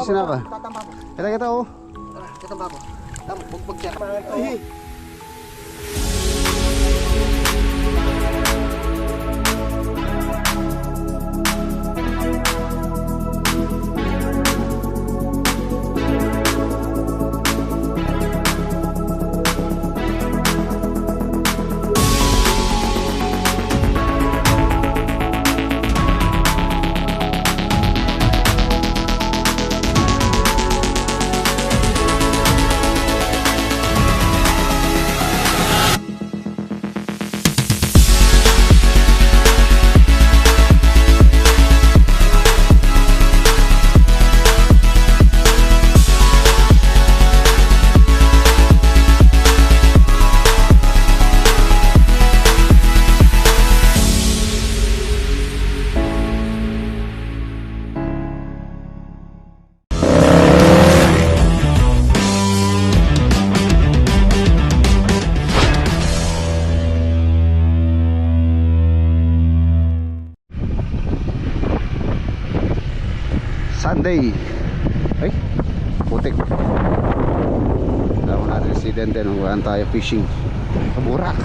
Sinapa? Tatamba ko. Kita oh. Tatamba ko. Bugbog siya. Sunday. Ay, putik. Tawag natin si Denden. Huwaan tayo fishing sa Burak.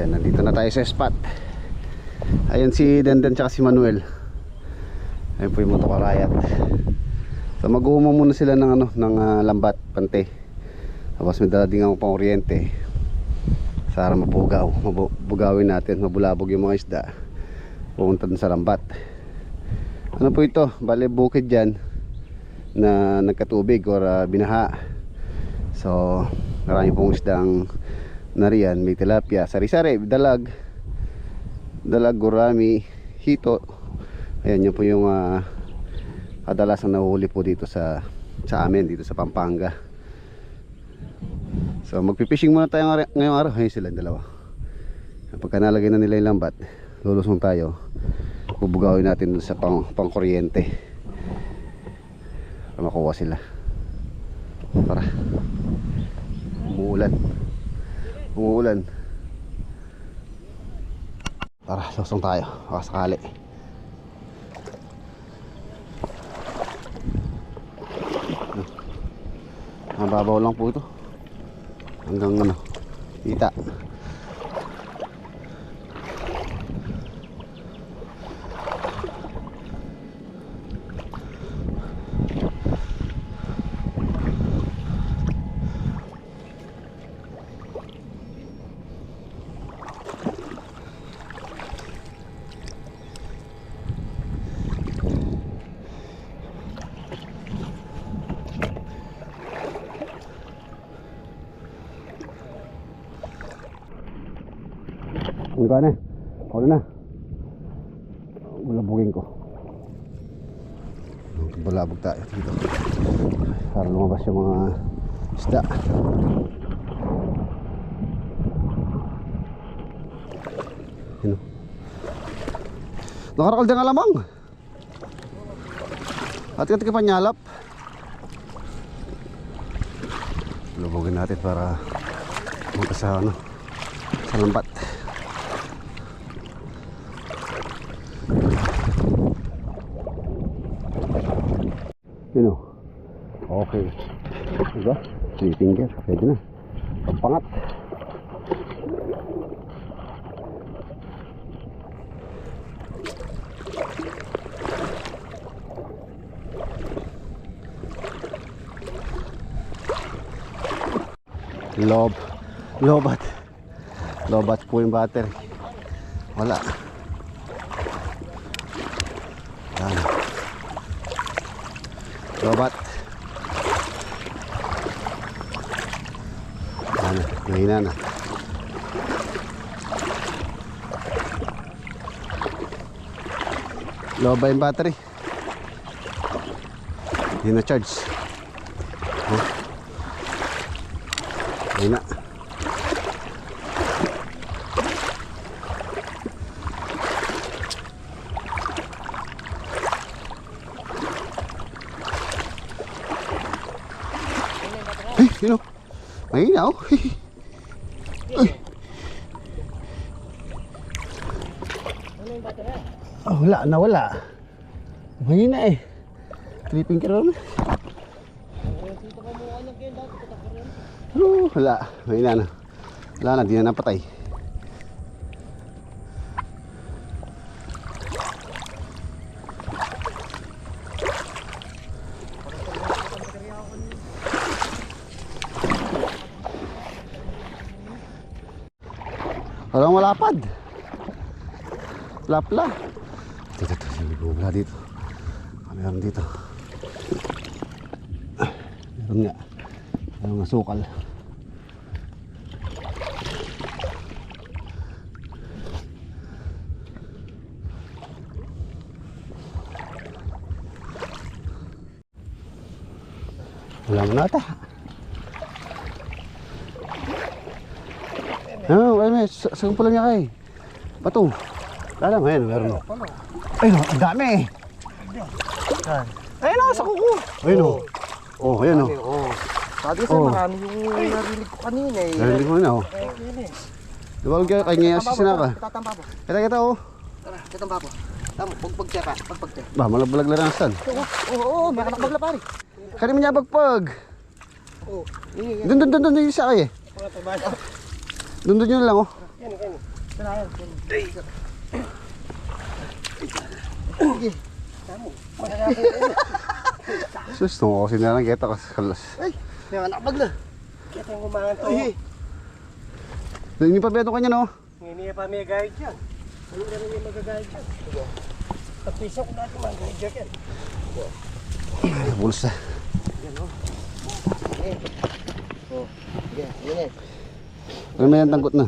Nandito na tayo sa spot. Ayan si Denden tsaka si Manuel. Ayun po yung motokarayat. So mag-uuma muna sila ng lambat, pante. Tapos may dala din ako pang kuryente para mabugawin natin, mabulabog yung mga isda pupunta dun sa lambat. Ano po ito? Bale bukid dyan na nagkatubig or binaha. So marami pong isdang nariyan, may tilapia, sari-sari, dalag, gurami, hito. Ayan yun po yung kadalasan nahuhuli po dito sa amin, dito sa Pampanga. So magpipishing muna tayo ngayong araw. Ayun sila dalawa. Pagka nalagay na nila yung lambat, lulusong tayo, bubugawin natin sa pangkuryente para makuha sila. Tara, umuulan. Tara, lusong tayo baka sakali. Mababaw lang po ito hanggang kita. Ang gana, huli na. Bulabugin ko. Bulabog tayo dito para lumabas yung mga isda. Yun. Nakarakal din alamang. Hati-hati ka panyalap. Bulabugin natin para punta sa sa lambat. Yun o. Okay. Diba? 3 finger. Pwede na. Pagpangat. Lobat po yung battery. Wala. Yan. Lobat. Ano, mahina na. Low ba yung battery? Hindi na charge. Yun o. Mahina o. Uy. Oh, wala, nawala. Mahina eh. Tripping ka ron. Wala, mahina na. Wala na, di na napatay. Walang malapad. Plapla. Ito, hindi ko wala dito. Meron dito. Meron nga. Meron nga sukal. Wala mo na ata. May saan pala niya kay? Bato. Wala lang, ayun, meron. Ayun, ang dami eh. Ayun sa kuko. Ayun o. Oh, ayun o. Sabi kasi marami yung narinig ko kanina eh. Narinig mo na o. Diba kaya kanya asisina ka? Tatamba po. Kita o. Tara, tatamba po. Tama, pagpag siya pa. Pagpag siya. Ba, malagbalag na rin saan. Oo, may anak magla pare. Kaya mo niya bagpag. Oo. Doon yung isa kayo. Doon yun lang o. Tara yan. Sige. Tamo. Sus, tungo ko sinalang kita kasi kalas. Ay, may anak magla. Kaya yung umangan to. Hindi pa beto kanya no? Hindi pa may guide dyan. Ano na rin yung mag-guide dyan? Tapisok natin man, guide dyan. Bulsa. Yan o. Oh, sige, yun eh. Ano may tanggot na?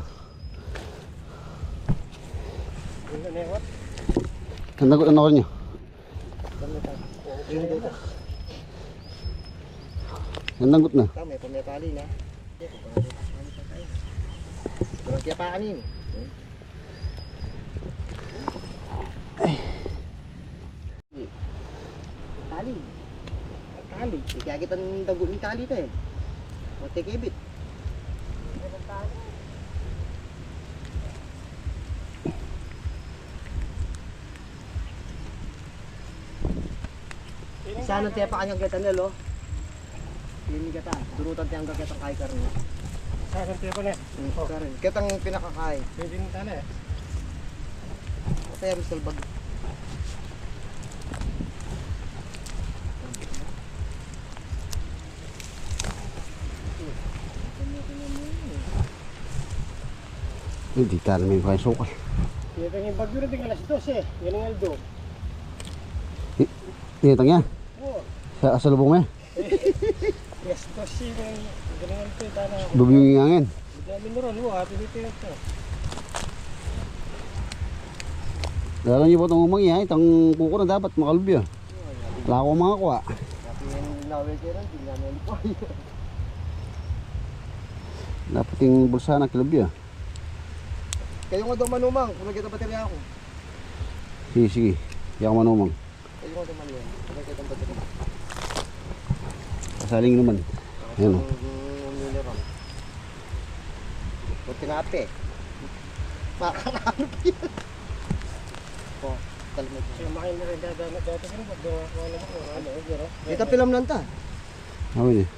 Yun na newat. Ang tanggot na ako niyo. Yun dito. Ang tanggot na. Tama, may pametali na. Pero kaya pa kanin. Tali. Tali. Kaya kita ng dagot ng tali ito eh. Matikibit. Sana tiya pa kanyang gatan nilo. Hindi gata. Durutan tiya ang gatan kay karno. Sana tiya pa na. Karon. Kitang pinakakay. Pwede nang tala eh. Kaya misal bag. Hindi ka namin kayo sukal. Yan ang bagyo rin alas 12 eh. Yan ang aldo. Tinitang niya? Oo. Sa lubong mo Alas 12 yung galingan ko yung tana ako. Lubong yung ingangin. Dami mo ron, ha? Pinito yun ito. Dala niyo po itong umangi itong kuko na dapat makalubyo. Wala akong mga kuha. Dati yung lawel kayo rin, hindi namin po. Dapat yung bulsa na kilubyo. Kayo nga daw manumang, kung nagkita baterya ako. Sige. Hindi ako manumang. Kayo nga daw manumang, kung nagkita baterya. Kasaling naman. Ayan o. Mineral. Huwag tinape. Makarano pa yan. O, kalmad. Siya makin na rin dagamit dati sa rin. Ba't ano mo? Dito pilam lang ta. Awin eh.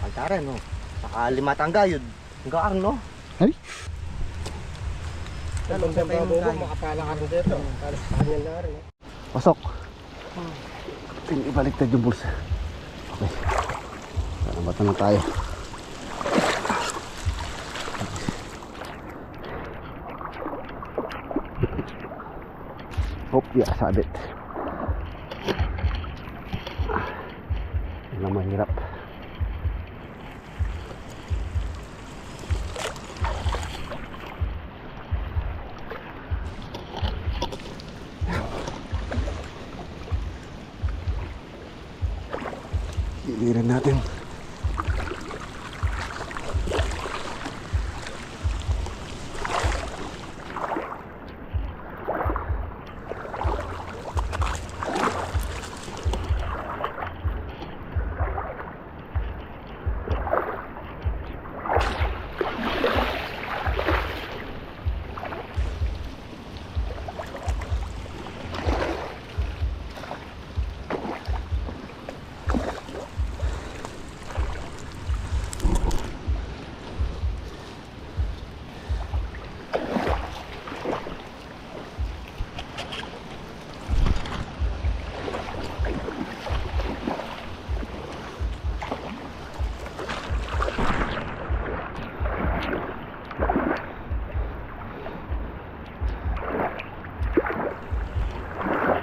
Kantaran, no? Saka limatang gayod. Ang gaan, no? Ay? Talong sa tayo mo, makapala ka rin dito. Talos sa kanya na rin, Pasok. Ibaliktad yung bulsa. Okay. Sarabatan na tayo. Hop, ya, sabit. Yan ang mahirap. Iliran natin.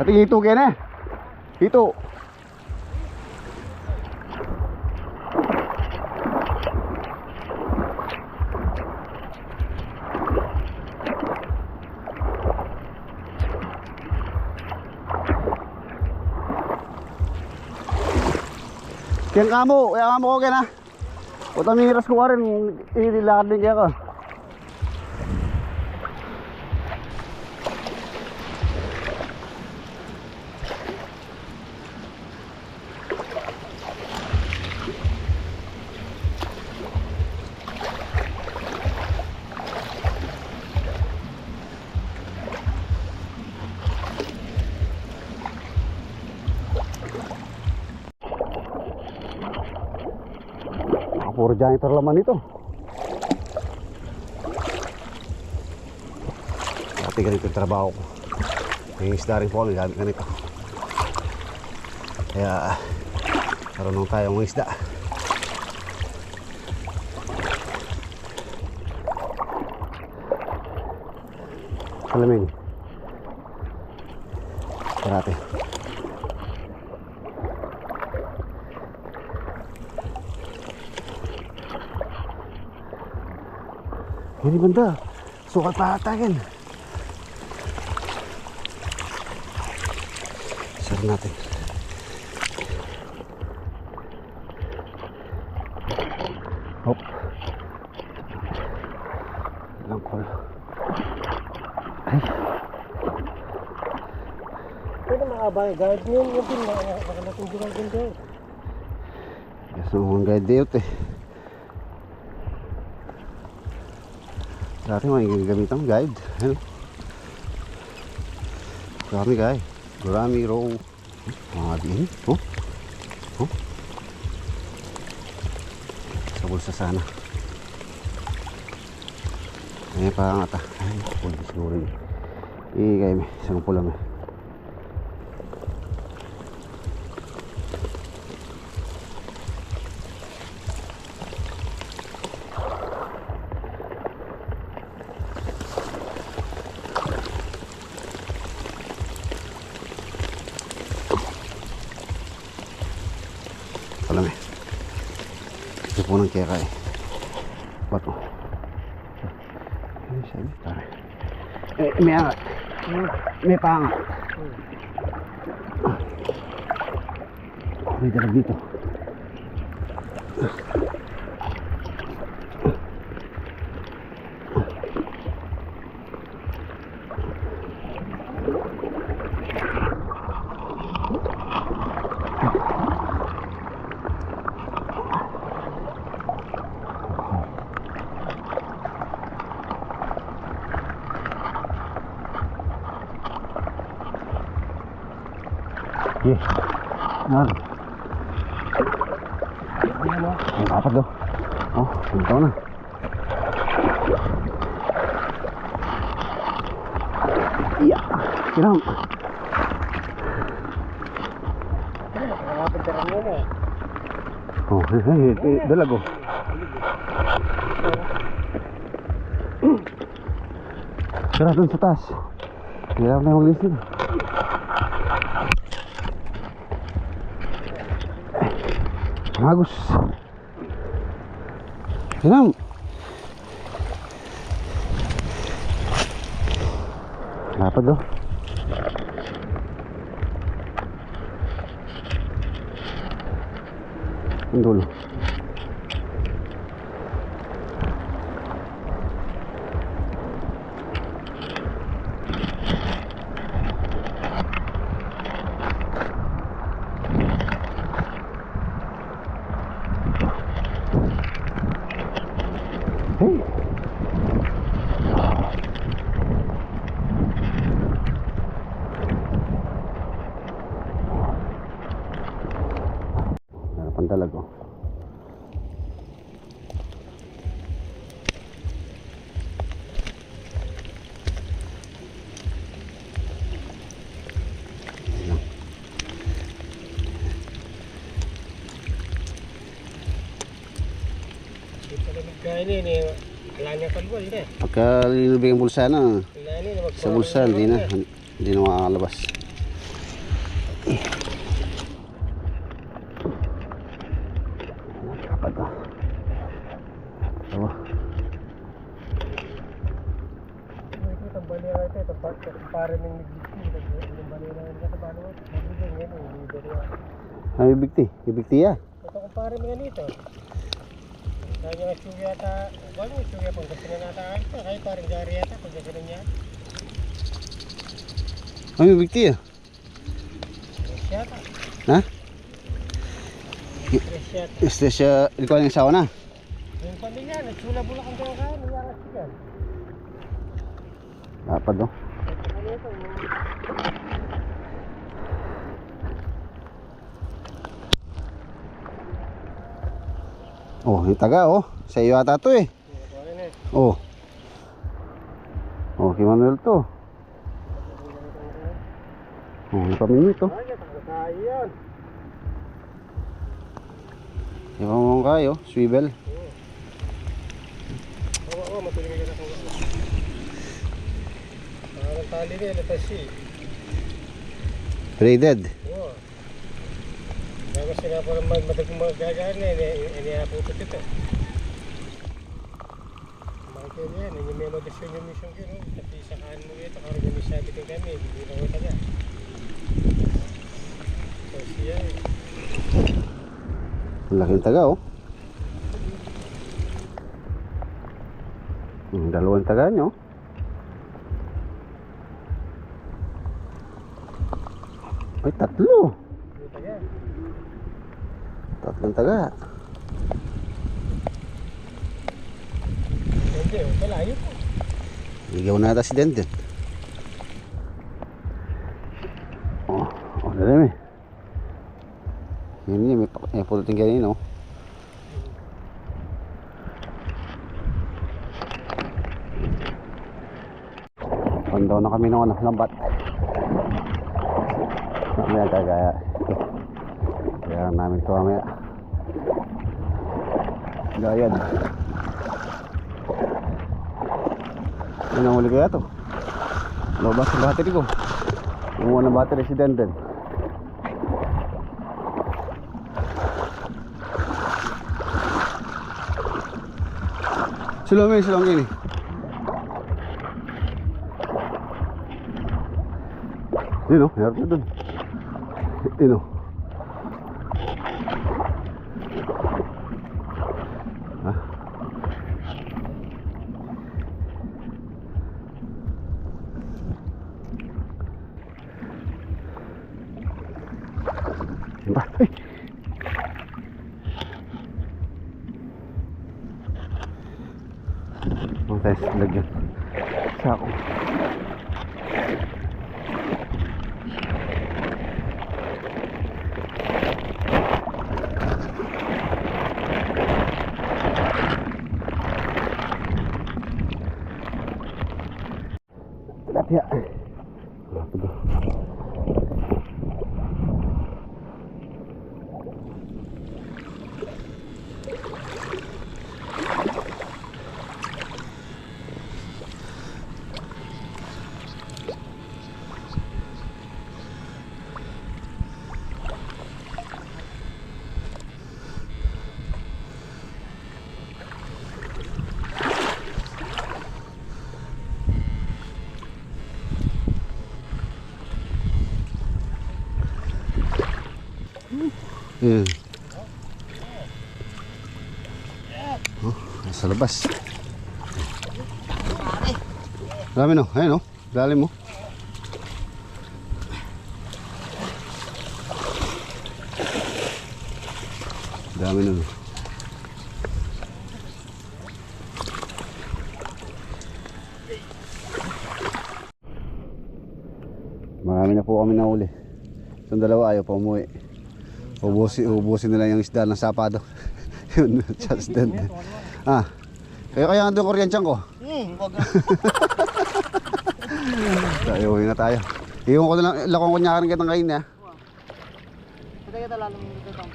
Ating hito kaya na. Hito. Kaya kamo ko kaya na. O tamiras ko rin, ililakad din kaya ka. Puro janitor laman ito. Dati ganito yung trabaho ko. May isda rin po kami gamit ganito. Kaya marunong tayong isda. Salamin. Karate. Ini benda sukat patakin. Sir natin. Hop. Ilang pala. Ay. Pwede makabay guide nyo yung pin nakalating din din. Yes, ang guide dito eh. Dati may gagamitan guide. Ano? Marami guys. Marami raw. Mga din. Oh. Oh. Sa bulsa sana. Ay pa nga ta. Ay, pwede siguro yun. Kayo may isang pula may. Alam eh. Ito po ng keka eh. Bato. Ano siya eh? Tara. May angat. May pangat. May dalag dito. Yes. Yan. Ano? Ang apat daw. Oh, ito na. Iya. Kiram. Nakapagdaran mo na. Oh, dalago. Tara dun sa taas. Hirap na yung maglisin. Bagus. Kiram. Apa tuh? Dulu. Hey. Harapan talaga. Ini lainnya kalbo ini. Pagka linubing ang bulsa na, Ini sa bulsa hindi na makakalabas. Dapat na. Oh. Ito balera ito, ito para ng nagdistin, yung balera ng katabalo, nabigyan yan eh, leader yan. Ano ibigti ya? Ito kung pare mga nito. Kaya nga sugi yata, wala yung sugi pang kasi na nataan ito, kaya parang gari yata, pag gano'n yan. Ano ibigti ya? Fresh yata. Ha? Fresh yata. Stress siya, ikaw yung asawa na? Yung pamilya, nagsula-bula kang gano'n kaya, nangyari siya. Dapat no? Ano ito? Oh, yung taga oh. Sa iyo ata to eh. Oh. Oh, kay Manuel to. Oh, yung pamimit to. Ayun. Yung pamamang kayo, swivel. Oo, matuloy ka na kung parang tali rin, ito si. Braided. Oo. Bago sila pa naman madagang mga gagaan na, inihaputot ito. Michael yan, yung may modisyon yung mission ko, no? Tapi isakaan mo ito, karoon yung misabi ko kami, hindi na ko taga. So siya eh. Ang laking taga oh. Dalawang taga nyo. Ay, tatlo. Yung taga. Tatlong taga. Hindi, malayo po. Ligaw na ata si Denden. Oh, oh, dali eh. Yun yun, may pulutin kanina oh. Pandaw na kami ng lambat. Mamaya kagaya. Kaya namin ito mamaya. Gayad. Ano ang huli kaya ito? Lobas sa battery ko. Kumuha ng battery si Denden. Sulong gini. Yun o, meron na dun. Yun o. Ah. Yun ba? Ay! Ang tayo sa lagyan. Sako. Tilapia. Apa tu? Yan. Oh, nasa labas. Dami no, ayun no, lalim mo. Dami no. Marami na po kami nahuli. Itong dalawa ayaw pa umuwi. Ubusin nila yung isda ng sapado. Yun, Charles Denden. Ah, kaya nga doon kuryentyan ko. Wag Tayo, uwi na tayo. Iwan ko na lang, lakong kunyakan kitang kain niya. kita lalo dito tang.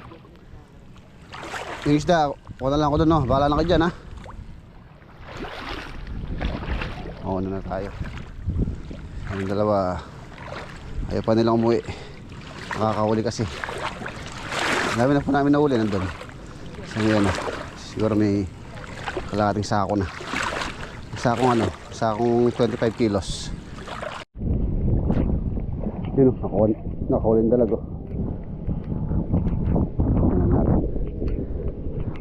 Yung isda, kuha na lang ako doon, no? Bahala na ka dyan, ha? Oo, na tayo. Yung dalawa, ayaw pa nilang umuwi. Nakakahuli kasi. Dami na po namin nahuli nandun. So yun, siguro may kalahating sako na. Sakong 25 kilos. Yun, nakahuli ng dalag.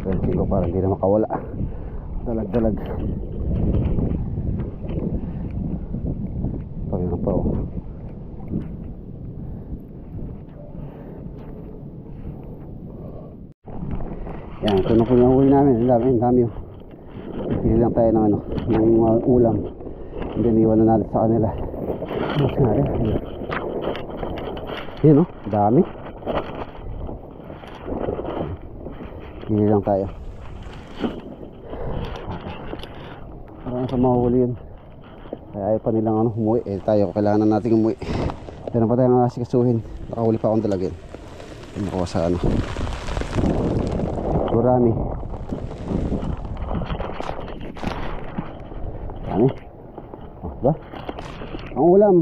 Pensin ko parang hindi na makawala. Dalag. Pagyan pa oh. Yan, ito na po yung huli namin. Ang dami oh. Hindi lang tayo ng ng ulam. Hindi niwan na natin sa kanila. Mas nga rin. Yun oh, dami. Hindi lang tayo. Parang sa mahuli yun. Kaya ayaw pa nilang umuwi. Tayo, kailangan na natin umuwi. Pero pa tayong asikasuhin. Nakahuli pa akong dalagin. Makuha sa Gurami. Dami. Oh, ba? Ang ulam.